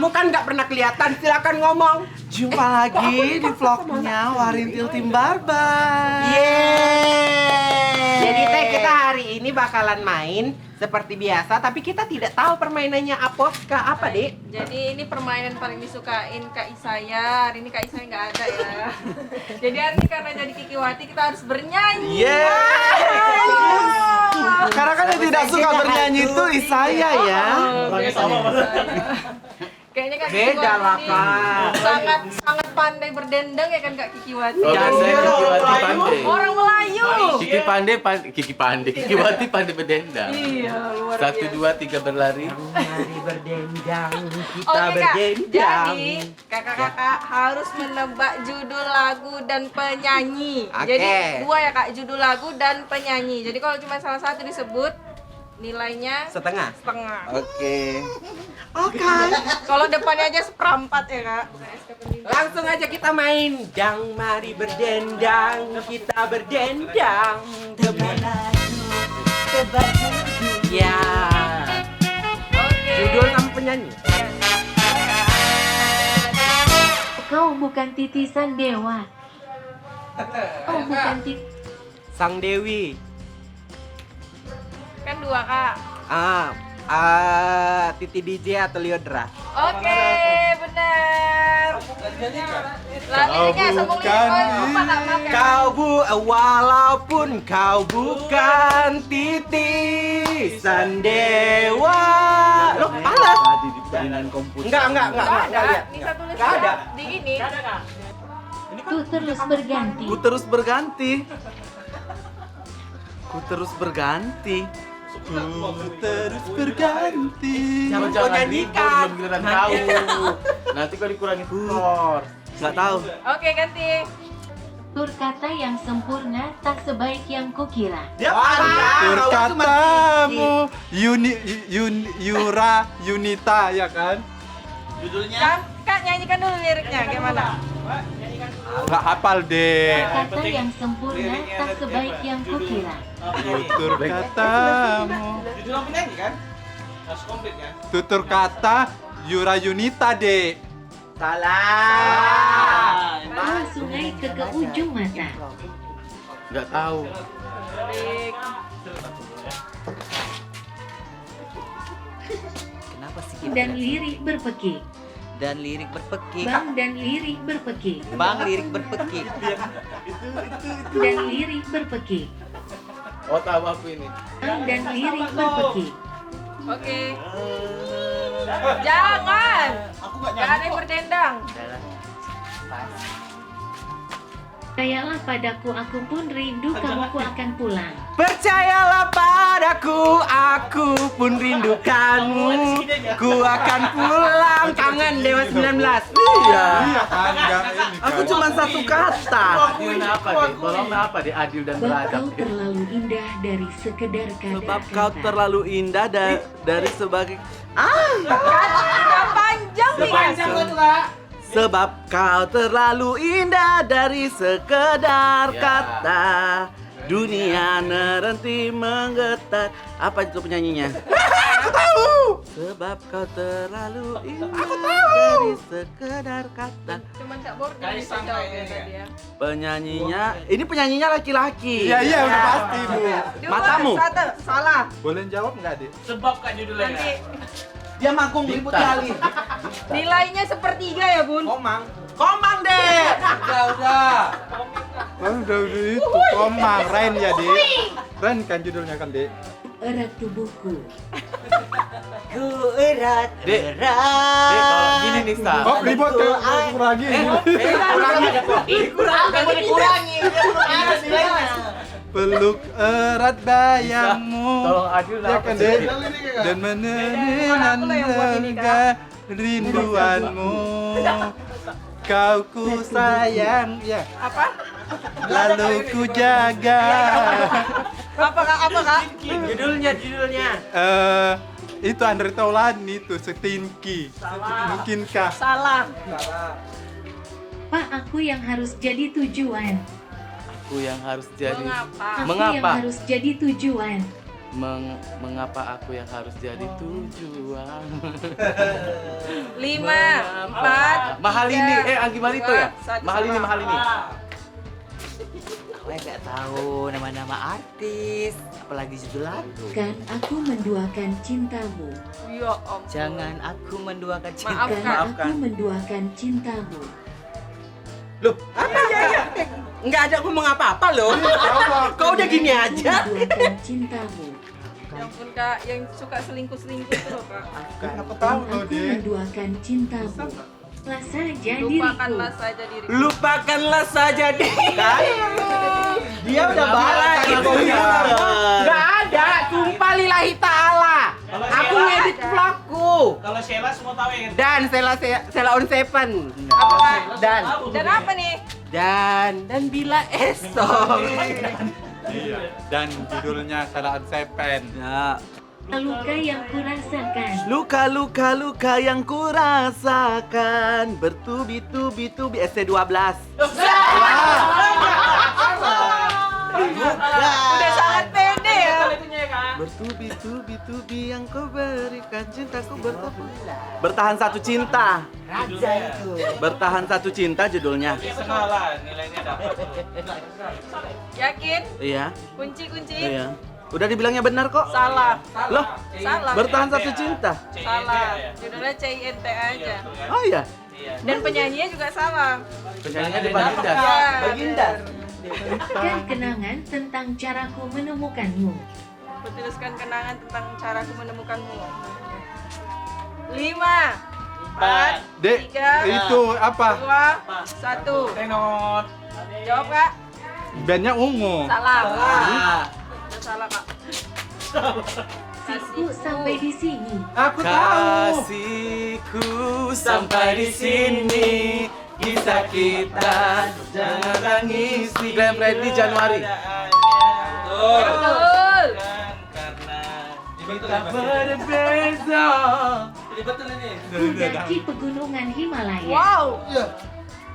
Kamu kan nggak pernah kelihatan, silakan ngomong. Jumpa lagi di vlognya Warintil Tim Barbar. Yeay. Jadi teh kita hari ini bakalan main seperti biasa, tapi kita tidak tahu permainannya apa, Dek? Jadi ini permainan paling disukain Kak Isaya. Hari ini Kak Isaya nggak ada ya. Jadi hari ini karena jadi Kikiwati kita harus bernyanyi. Karena kan yang tidak suka bernyanyi itu Isaya ya. Kayaknya Kak Beda Kikiwati lah, ini Kak. sangat pandai berdendang ya kan Kak Kikiwati. Oh, saya Kikiwati pandai. Orang Melayu. Kikiwati pandai berdendang. Iya, luar 1, 2, 3 berlari. Mari berdendang, kita Oke Kak, berdendang. jadi kakak-kakak harus menebak judul lagu dan penyanyi. Oke. Jadi dua ya Kak, judul lagu dan penyanyi. Jadi kalau cuma salah satu disebut, nilainya Setengah. setengah. Oke. Kalau depannya aja seperempat ya Kak. Langsung aja kita main. Dang mari berdendang, kita berdendang. Ya. Oke. Judul sama penyanyi. Kau bukan titisan dewa. Kau bukan Sang Dewi. Kan dua Kak. Titi DJ atau Liodra? Oke, benar. Larinya sambung lupa tak maaf ya. Walaupun kau bukan titisan dewa. Loh, alas. Tadi di permainan komputer. Enggak Ada. lihat. Bisa tulis Nggak ada. di ini. Ku terus berganti. Ku terus berganti. Ku terus berganti. Ku terus berganti. Jangan nyanyikan. ribut, belum giliran tahu. Nanti kalau dikurangi skor. Nggak tahu. Oke, ganti. Tur kata yang sempurna tak sebaik yang kukira. Tur katamu Yunita ya kan? Kak nyanyikan dulu liriknya gimana? Nggak hafal deh. Kata yang sempurna tak sebaik yang kukira. Tutur katamu. Judul penyanyi kan? Harus komplit kan? Tutur kata Yura Yunita deh. Salah. Bawa sungai ke ujung mata. Nggak tahu. Lirik. Kenapa sih Dan lirik berpekik. Dan lirik berpekik. Bang dan lirik berpekik. Bang lirik berpekik. Dan lirik berpekik. Oh, tahu aku ini. Bang dan lirik berpekik. Oke. Jangan. Jangan ada yang berdendang. Percayalah padaku, aku pun rindu kamu, ku akan pulang. Percayalah padaku, aku pun rindukanmu. Ku akan pulang. Kangen Dewa 19. Iya kan enggak ini kan. Aku cuma satu kata. Adil apa deh? Tolong apa deh? Adil dan Sebab beradab. kau terlalu indah dari sekedar Sebab kata-kata. kau terlalu indah dari sebagai Udah panjang nih. Sebab kau terlalu indah dari sekedar Ya. kata. Dunia nerenti menggetar. Apa itu penyanyinya? Aku tahu. Sebab kau terlalu indah dari sekedar kata. Cuman Kak Bor Kayak bisa sama jawab ini ya ya. tadi ya. Penyanyinya, ini penyanyinya laki-laki. Iya, udah pasti Bu. Dua, Matamu. satu, salah. Boleh jawab nggak, Dik? Sebab Kak judulnya. Nanti Dia manggung ribut Bintang. kali. nilainya sepertiga ya Bun. Komang deh. Udah. Oh, udah itu Komang, Ren ya, Dik. Ren kan judulnya kan, Dik. Erat tubuhku. Ku erat. Dek, kalau gini nih, Sa. Oh, ribut lagi. Dikurangi. Peluk erat bayangmu. Tolong Adil Ya apa kan, sih? Dek? Dan menelan lega rinduanmu. Kau ku sayang ya. Apa? Lalu ku jaga. Apa Kak? Judulnya. Itu Andre Taulani itu Setingki. Mungkinkah? Salah. Pak, aku yang harus jadi tujuan. Aku yang harus jadi. Mengapa? Aku yang Mengapa? harus jadi tujuan. Mengapa aku yang harus jadi tujuan? 5, 4, Mahal ini, Anggi Marito ya? Mahal ini. Aku nggak tahu nama-nama artis, apalagi judul lagu. Kan aku menduakan cintamu. Ya om. Jangan aku menduakan cinta. Maafkan. Kan aku menduakan cintamu. Loh, apa ya? Nggak ada ngomong apa-apa loh. Kau udah gini aja. Menduakan cintamu. Ya ampun kak, yang suka selingkuh-selingkuh itu loh kak. Aku Kan tahu loh, aku Dek. menduakan cintamu. Lah saja diriku. Lupakanlah saja diriku. Lupakanlah saja deh. Kan? Dia udah balik itu. Nggak ada. Sumpah lillahi ta'ala. Aku ngedit vlogku. Kalau Sheila semua tahu ya kan? Dan Sheila on Seven. Apa kak? Dan apa nih? Dan bila esok. Iya. Dan judulnya Salah Seven. Ya. Luka yang kurasakan. Luka yang kurasakan bertubi-tubi SC12. Udah sangat pede ya. Bertubi-tubi yang kau berikan cintaku bertahan satu cinta. Raja itu. Bertahan satu cinta judulnya. Setengah lah nilainya dapat. Yakin? Iya. Kunci-kunci? Iya. Udah dibilangnya benar kok. Salah. Loh, Salah. bertahan satu cinta. Salah. Judulnya CINT aja. Oh iya. Dan penyanyinya juga salah. Penyanyinya di Baginda. Ya, Baginda. Kan kenangan tentang caraku menemukanmu. Bertuliskan kenangan tentang caraku menemukanmu. 5, 4, Dek, 3, itu apa? 2, 1. Tenot. Jawab kak. Bandnya ungu. Salah. Ah. Udah salah kak. Kasihku sampai di sini. Aku tahu. Kasihku sampai di sini. Kisah kita jangan tangis. Glenn Fredly Januari. Betul. Karena Tak berbeza. ini betul ini. Mendaki pegunungan Himalaya. Wow.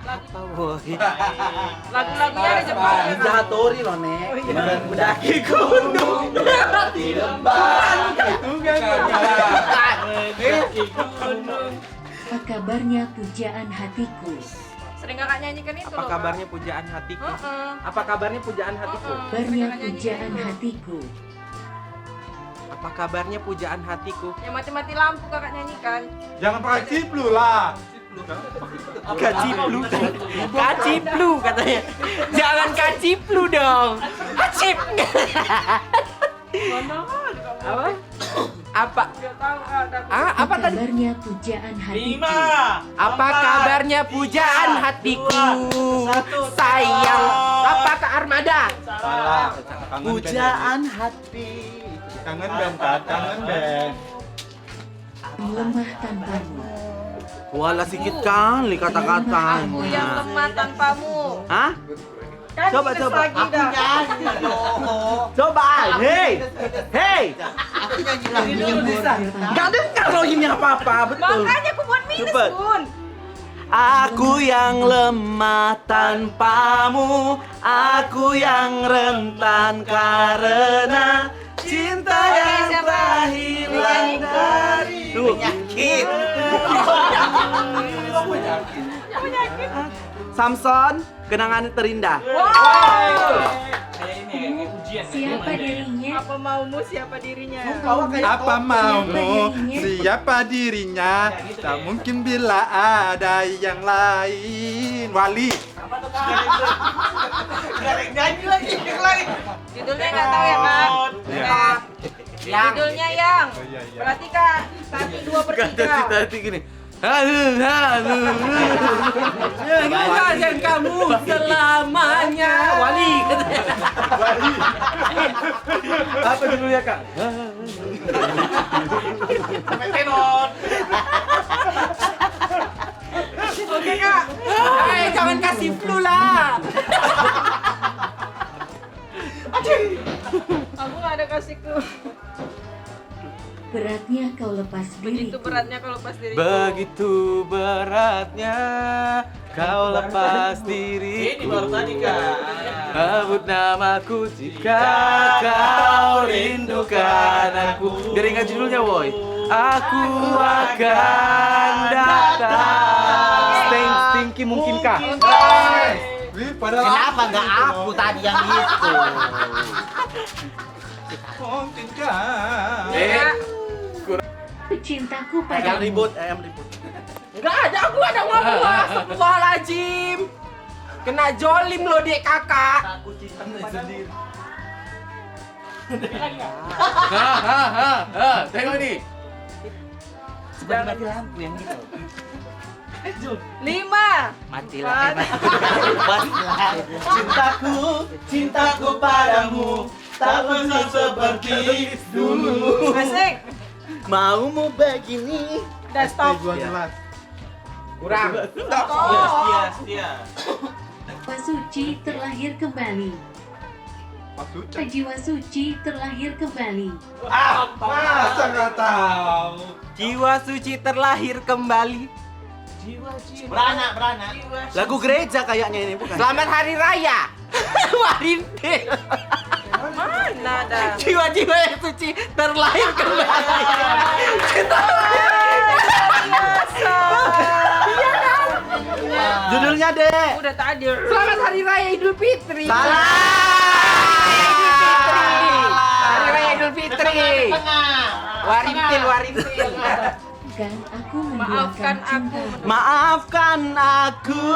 Apa boy? Lagu-lagunya ada Jepang ya kak. Hattori loh nek. Mendaki gunung. Di lembah. Apa kabarnya pujaan hatiku? Sering kakak nyanyikan itu Apa loh kabarnya pujaan hatiku? Heeh. Apa kabarnya pujaan hatiku? Kabarnya pujaan hatiku. Apa kabarnya pujaan hatiku? Yang mati-mati lampu kakak nyanyikan. Jangan pakai ciplu lah. Kaciplu. Kaciplu katanya. Jangan kaciplu dong. Kacip. Apa? Apa? Gak tahu kak. Apa tadi? Kabarnya pujaan hatiku. 5. Apa kabarnya pujaan hatiku? Sayang. Apa ke Armada? Salah. Kangen Pujaan hati. band. Kangen band kan? Kangen band. Lemah tanpamu. Walah sikit kali kata-kata. Aku yang lemah tanpamu. Hah? Kan Coba, minus coba. lagi dah. Coba, hey. Gak dengar lo ini apa-apa, betul. Makanya aku buat minus Cepet. Bun. Aku yang lemah tanpamu, aku yang rentan karena cinta yang siapa? tak hilang dari Penyakit. Samson, kenangan terindah. Wow. Kayak ini kayak ujian. Siapa dirinya? Apa maumu siapa dirinya? Apa maumu? Siapa dirinya? Tak mungkin bila ada yang lain. Wali. Nyanyi lagi, yang lain. Judulnya nggak tahu ya kak. Kak. Yang. Judulnya yang. Oh, iya, iya. Berarti kak. Tadi 2/3. Tadi gini. Halo. Dengan kamu selamanya. Wali. Apa judulnya kak? Tenot. Oke kak. Jangan kasih flu lah. Aku nggak ada kasih clue. Beratnya kau lepas Begitu diriku. beratnya kalau pas diriku. Begitu beratnya kau lepas Ini diriku. baru tadi kak. Sebut namaku jika kau rindukan aku. Biar ingat judulnya, boy. Aku akan datang. Stinky mungkinkah? Wih, padahal Kenapa nggak aku tadi yang itu? mungkinkah? Pecintaku Ayam padamu. ribut, ayam ribut. Enggak ada, aku ada ngomong. Astagfirullahaladzim. Kena jolim lo dek kakak. Tengok ini. Seperti mati lampu yang itu. 5. Matilah. Matilah. Cintaku padamu tak pernah seperti dulu. Asik. Maumu begini. Udah stop. Kurang. Setia. Jiwa suci terlahir kembali. Maksudnya Jiwa suci terlahir kembali. masa nggak tahu? Jiwa suci terlahir kembali. Beranak. Lagu gereja kayaknya ini bukan? Selamat Hari Raya. Warintil. Mana dah? Jiwa-jiwa yang suci terlahir kembali. Judulnya, Dek. Udah tadi. Selamat Hari Raya Idul Fitri. Salah. Hari Raya Idul Fitri. Warintil. Kan aku Maafkan aku. Maafkan aku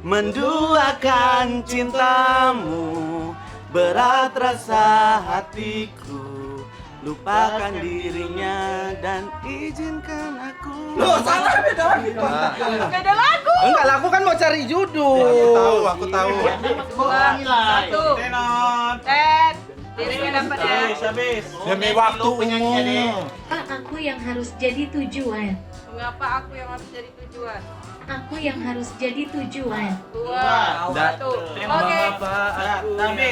menduakan cintamu, berat rasa hatiku, lupakan dirinya dan izinkan aku. Loh, salah beda. Beda lagu. Enggak, aku kan mau cari judul. Aku tahu. 2, 1. Tenon. Liringnya dapat ya. Habis. Demi waktu umum. Pak, aku yang harus jadi tujuan. Mengapa aku yang harus jadi tujuan? Aku yang harus jadi tujuan. 2, 1. Oke.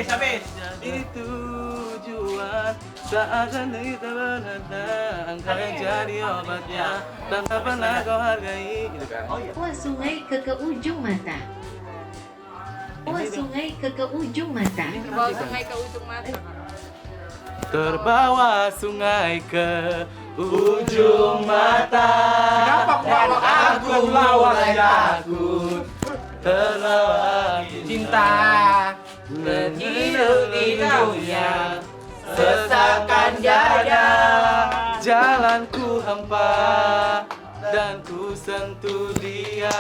Habis. Jadi tujuan saat kita bernada, engkau yang jadi obatnya tanpa pernah kau hargai. Gitu kan? Wah sungai ke ujung mata. Wah sungai ke ujung mata. Bawa sungai ke ujung mata. Terbawa sungai ke ujung mata. Dan aku lawan takut terlawan Cinta hidup-hidupnya sesakan dada. Jalanku hampa dan ku sentuh dia.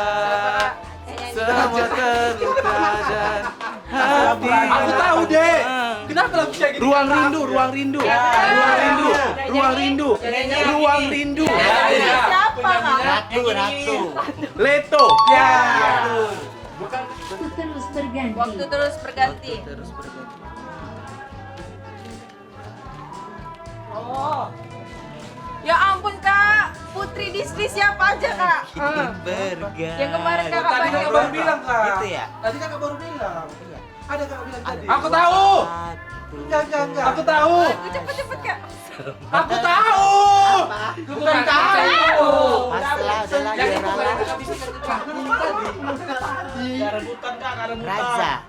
Semua terluka dan hati. Aku tahu, Dek. Kenapa lagu kayak gini? Ruang rindu, ruang rindu, ruang rindu, ruang rindu, ruang rindu. Siapa kak? Ratu. Leto. Ya. Waktu terus berganti. Waktu terus berganti. Oh. Ya ampun kak, Putri Disney siapa aja kak? Berganti. Yang kemarin kakak Tadi banyak kakak baru bilang, Kak. Itu ya. Tadi kakak baru bilang. Ada kakak bilang tadi. Aku tahu. Enggak. Aku tahu. Cepet kak. Aku tahu. Bukan tahu. Masalah udah lagi Ada rebutan, Kak, ada rebutan. Raja.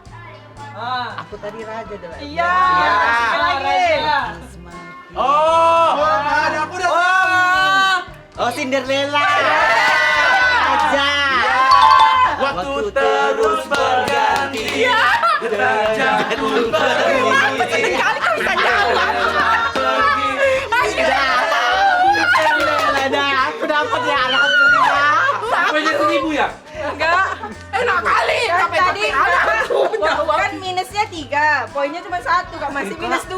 Aku tadi raja adalah. Iya. Iya. Sekali lagi. Oh, Ada aku udah. Oh Cinderella. Raja. waktu terus berganti. Derajatku pergi. Kali kau bisa jawab. Aku dapat ya anak Budget 1000 ya? Enggak. Enak kali. Sampai Tadi tadi anakku jawab. kan minusnya 3, poinnya cuma 1 kak, masih minus 2.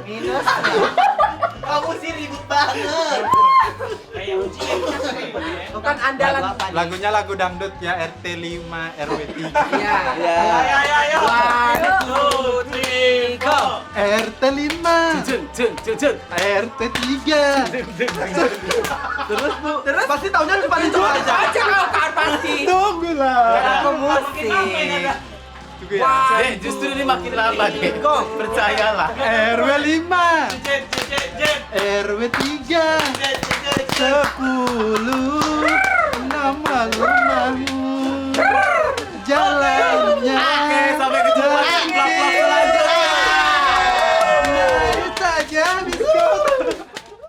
minus. Kamu sih ribut banget. Kayak ujian. Bukan andalan. Lagunya lagu dangdut ya, RT 5 RW 3. Iya. Ayo. One, two, three, go. RT 5 Cun. RT 3. Terus Bu, terus pasti taunya cuma itu aja. aja kau kan pasti. Tunggulah. Aku musik. Juga ya. Justru ini makin lama deh. Kok percayalah. RW 5 Jet. RW 3 10